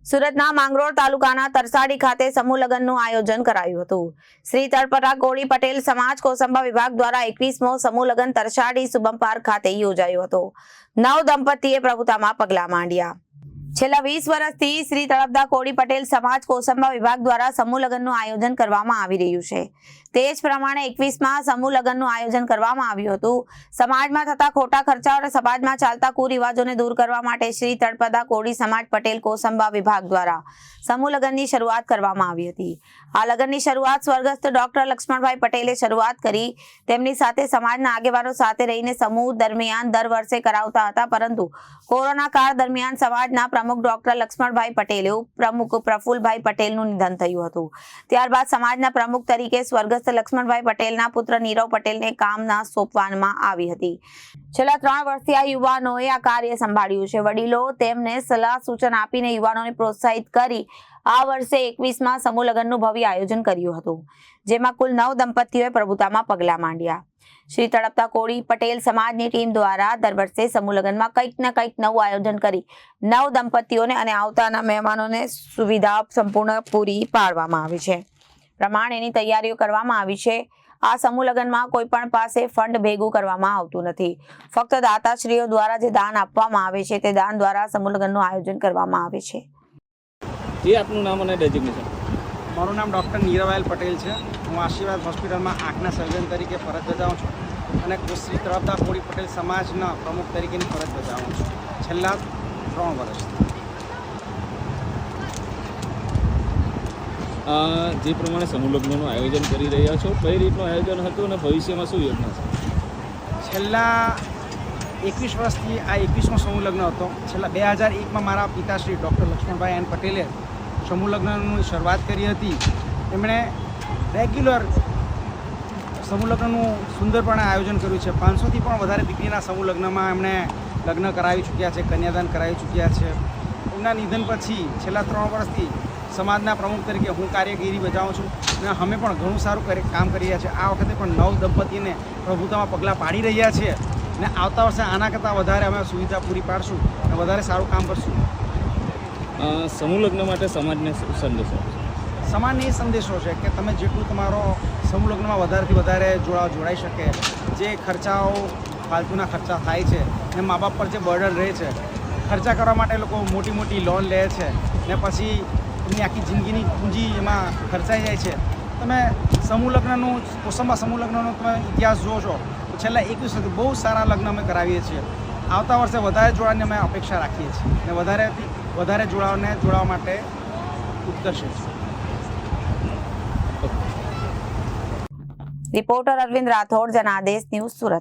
સુરતના માંગરોળ તાલુકાના તરસાડી ખાતે સમૂહ લગ્નનું આયોજન કરાયું હતું। શ્રી તળપરા કોળી પટેલ સમાજ કોસંબા વિભાગ દ્વારા 21મો સમૂહ લગ્ન તરસાડી શુભમ પાર્ક ખાતે યોજાયો હતો। નવ દંપતીએ પ્રભુતામાં પગલાં માંડ્યા। છેલ્લા 20 વર્ષથી શ્રી તળપરા કોળી પટેલ સમાજ કોસંબા વિભાગ દ્વારા સમૂહ લગ્નનું આયોજન કરવામાં આવી રહ્યું છે। તે જ પ્રમાણે 21મા સમૂહ લગ્નનું આયોજન કરવામાં આવ્યું હતું। સમાજમાં થતા ખોટા ખર્ચાઓ અને સમાજમાં ચાલતા કુરિવાજોને દૂર કરવા માટે શ્રી તળપરા કોળી સમાજ પટેલ કોસંબા વિભાગ દ્વારા સમૂહ લગ્નની શરૂઆત કરવામાં આવી હતી। આ લગ્નની શરૂઆત સ્વર્ગસ્થ ડોક્ટર લક્ષ્મણભાઈ પટેલે શરૂઆત કરી। તેમની સાથે સમાજના આગેવાનો સાથે રહીને સમૂહ દરમિયાન દર વર્ષે કરાવતા હતા, પરંતુ કોરોના કાળ દરમિયાન સમાજના પ્રમુખ ડોક્ટર લક્ષ્મણભાઈ પટેલે ઉપપ્રમુખ પ્રફુલભાઈ પટેલનું નિધન થયું હતું। ત્યારબાદ સમાજના પ્રમુખ તરીકે સ્વર્ગસ્થ લક્ષ્મણભાઈ પટેલના પુત્ર નીરવ પટેલને કામના સોંપવામાં આવી હતી। છેલ્લા 3 વર્ષથી આ યુવાનોએ આ કાર્ય સંભાળ્યું છે। વડીલો તેમને સલાહ સૂચન આપીને યુવાનોને પ્રોત્સાહિત કરી આ વર્ષે 21મા સમૂહ લગ્નનું ભવ્ય આયોજન કર્યું હતું, જેમાં કુલ 9 દંપતીઓએ પ્રભુતામાં પગલાં માંડ્યા। શ્રી તળપરા કોળી પટેલ સમાજની ટીમ દ્વારા દર વર્ષે સમૂહ લગ્નમાં કંઈક ને કંઈક નવું આયોજન કરી 9 દંપતીઓને અને આવતાના મહેમાનોને સુવિધા સંપૂર્ણ પૂરી પાડવામાં આવી છે। પ્રમાણેની તૈયારીઓ કરવામાં આવી છે। આ સમૂહ લગ્નમાં કોઈ પણ પાસે ફંડ ભેગું કરવામાં આવતું નથી। ફક્ત દાતાશ્રીઓ દ્વારા જે દાન આપવામાં આવે છે તે દાન દ્વારા સમૂહ લગ્નનું આયોજન કરવામાં આવે છે। જે આપનું નામ અને ડેઝિગ્નેશન? મારું નામ ડૉક્ટર નીરવ પટેલ છે। હું આશીર્વાદ હોસ્પિટલમાં આંખના સર્જન તરીકે ફરજ બજાવું છું અને શ્રી તળપરા કોળી પટેલ સમાજના પ્રમુખ તરીકેની ફરજ બજાવું છું છેલ્લા 3 વર્ષથી। જે પ્રમાણે સમૂહ લગ્નનું આયોજન કરી રહ્યા છો, કઈ રીતનું આયોજન હતું અને ભવિષ્યમાં શું યોજના છે? છેલ્લા 21 વર્ષથી આ 21મો સમૂહ લગ્ન હતો। છેલ્લા 2001માં મારા પિતાશ્રી ડૉક્ટર લક્ષ્મણભાઈ પટેલે સમૂહ લગ્નની શરૂઆત કરી હતી। એમણે રેગ્યુલર સમૂહ લગ્નનું સુંદરપણે આયોજન કર્યું છે। 500થી પણ વધારે દીકરીના સમૂહ લગ્નમાં એમણે લગ્ન કરાવી ચૂક્યા છે, કન્યાદાન કરાવી ચૂક્યા છે। એમના નિધન પછી છેલ્લા 3 વર્ષથી સમાજના પ્રમુખ તરીકે હું કાર્યગીરી બજાવું છું અને અમે પણ ઘણું સારું કામ કરી રહ્યા છીએ। આ વખતે પણ 9 દંપતીને પ્રભુતામાં પગલાં પાડી રહ્યા છીએ અને આવતા વર્ષે આના કરતાં વધારે અમે સુવિધા પૂરી પાડશું અને વધારે સારું કામ કરશું। સમૂહ લગ્ન માટે સમાજને સંદેશો? સમાજને એ સંદેશો છે કે તમે જેટલું તમારો સમૂહ લગ્નમાં વધારેથી વધારે જોડાઈ શકે। જે ખર્ચાઓ ફાલતુના ખર્ચા થાય છે ને મા બાપ પર જે બર્ડન રહે છે, ખર્ચા કરવા માટે લોકો મોટી મોટી લોન લે છે ને પછી એમની આખી જિંદગીની પૂંજી એમાં ખર્ચાઈ જાય છે। તમે સમૂહ લગ્નનું કોસંબા સમૂહ લગ્નનો તમે ઇતિહાસ જોશો તો છેલ્લા 21 વર્ષથી બહુ સારા લગ્ન અમે કરાવીએ છીએ। આવતા વર્ષે વધારે જોડાવાની અમે અપેક્ષા રાખીએ છીએ અને વધારે જોડાવા માટે ઉત્કર્ષે છે। Reporter Arvind Rathod, Janadesh news, Surat.